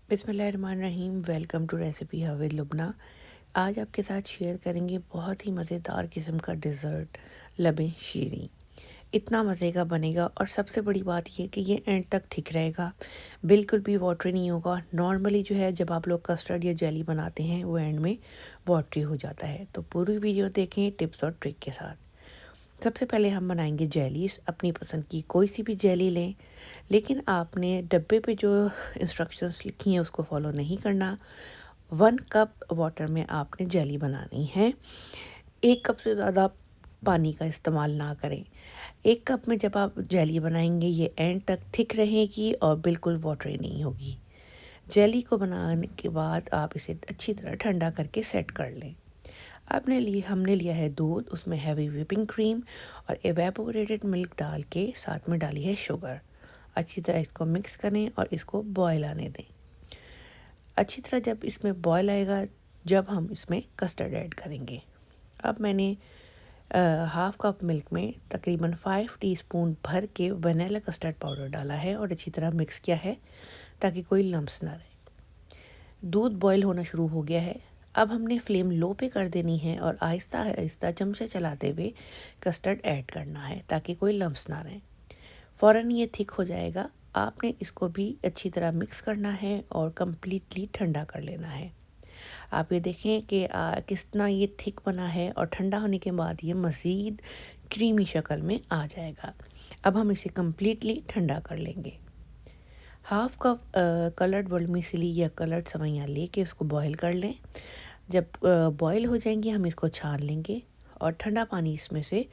बिस्मिल्लाहिर्रहमानिर्रहीम। Welcome to recipe with Lubna. आज आपके साथ शेयर करेंगे बहुत ही मज़ेदार किस्म का डिज़र्ट लबे शीरी। इतना मज़े का बनेगा और सबसे बड़ी बात ये कि ये एंड तक थिक रहेगा, बिल्कुल भी वाटरी नहीं होगा। नॉर्मली जो है जब आप लोग कस्टर्ड या जेली बनाते हैं वो एंड में वाटरी हो जाता है। तो पूरी वीडियो देखें टिप्स और ट्रिक के साथ। सबसे पहले हम बनाएंगे जेलीस। अपनी पसंद की कोई सी भी जेली लें, लेकिन आपने डब्बे पे जो इंस्ट्रक्शंस लिखी हैं उसको फॉलो नहीं करना। 1 कप वाटर में आपने जेली बनानी है। 1 कप से ज़्यादा पानी का इस्तेमाल ना करें। 1 कप में जब आप जेली बनाएंगे ये एंड तक थिक रहेगी और बिल्कुल वाटरी नहीं होगी। जेली को बनाने के बाद आप इसे अच्छी तरह ठंडा करके सेट कर लें। हमने लिया है दूध, उसमें हैवी व्हिपिंग क्रीम और एवेपोरेटेड मिल्क डाल के साथ में डाली है शुगर। अच्छी तरह इसको मिक्स करें और इसको बॉयल आने दें। अच्छी तरह जब इसमें बॉयल आएगा, जब हम इसमें कस्टर्ड ऐड करेंगे। अब मैंने हाफ कप मिल्क में तकरीबन 5 टीस्पून भर के वनीला कस्टर्ड पाउडर डाला है और अच्छी तरह मिक्स किया है ताकि कोई लम्स ना रहे। दूध बॉयल होना शुरू हो गया है। अब हमने फ्लेम लो पे कर देनी है और आहिस्ता आहिस्ता चमचे चलाते हुए कस्टर्ड ऐड करना है ताकि कोई लम्स ना रहें। फ़ौरन ये थिक हो जाएगा। आपने इसको भी अच्छी तरह मिक्स करना है और कम्प्लीटली ठंडा कर लेना है। आप ये देखें कि कितना ये थिक बना है और ठंडा होने के बाद ये मज़ीद क्रीमी शक्ल में आ जाएगा। अब हम इसे कम्प्लीटली ठंडा कर लेंगे। हाफ कप कलर्ड वर्मिसेली या कलर्ड सवैयाँ लेके उसको बॉईल कर लें। जब बॉईल हो जाएंगी हम इसको छान लेंगे और ठंडा पानी इसमें से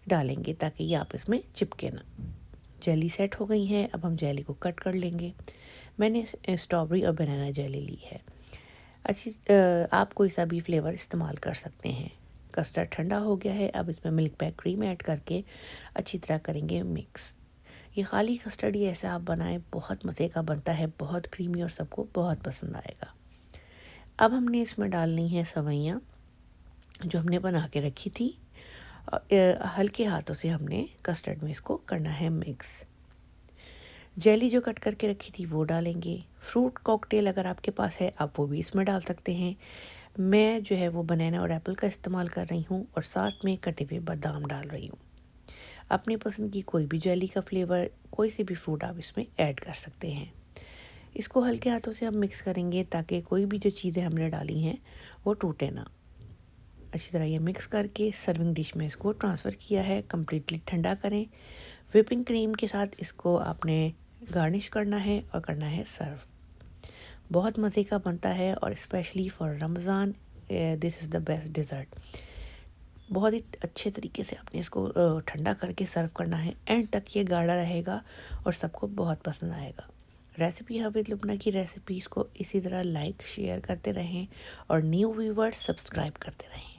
डालेंगे ताकि ये आपस में चिपके ना। जेली सेट हो गई है। अब हम जेली को कट कर लेंगे। मैंने स्ट्रॉबेरी और बनाना जेली ली है। आप कोई सा भी फ्लेवर इस्तेमाल कर सकते हैं। कस्टर्ड ठंडा हो गया है। अब इसमें मिल्क पैक क्रीम ऐड करके अच्छी तरह करेंगे मिक्स। ये खाली कस्टर्ड ही ऐसा आप बनाएं, बहुत मज़े का बनता है, बहुत क्रीमी और सबको बहुत पसंद आएगा। अब हमने इसमें डालनी है सवैयाँ जो हमने बना के रखी थी और हल्के हाथों से हमने कस्टर्ड में इसको करना है मिक्स। जेली जो कट करके रखी थी वो डालेंगे। फ्रूट कॉकटेल अगर आपके पास है आप वो भी इसमें डाल सकते हैं। मैं जो है वो बनाना और एप्पल का इस्तेमाल कर रही हूँ और साथ में कटे हुए बादाम डाल रही हूँ। अपनी पसंद की कोई भी जेली का फ्लेवर, कोई सी भी फ्रूट आप इसमें ऐड कर सकते हैं। इसको हल्के हाथों से हम मिक्स करेंगे ताकि कोई भी जो चीज़ें हमने डाली हैं वो टूटे ना। अच्छी तरह ये मिक्स करके सर्विंग डिश में इसको ट्रांसफ़र किया है। कम्प्लीटली ठंडा करें। व्हिपिंग क्रीम के साथ इसको आपने गार्निश करना है और करना है सर्व। बहुत मज़े का बनता है और specially for Ramzan this is the best dessert. बहुत ही अच्छे तरीके से आपने इसको ठंडा करके सर्व करना है। एंड तक ये गाढ़ा रहेगा और सबको बहुत पसंद आएगा। रेसिपी विद लुबना की रेसिपीज़ को इसी तरह लाइक शेयर करते रहें और न्यू व्यूवर्स सब्सक्राइब करते रहें।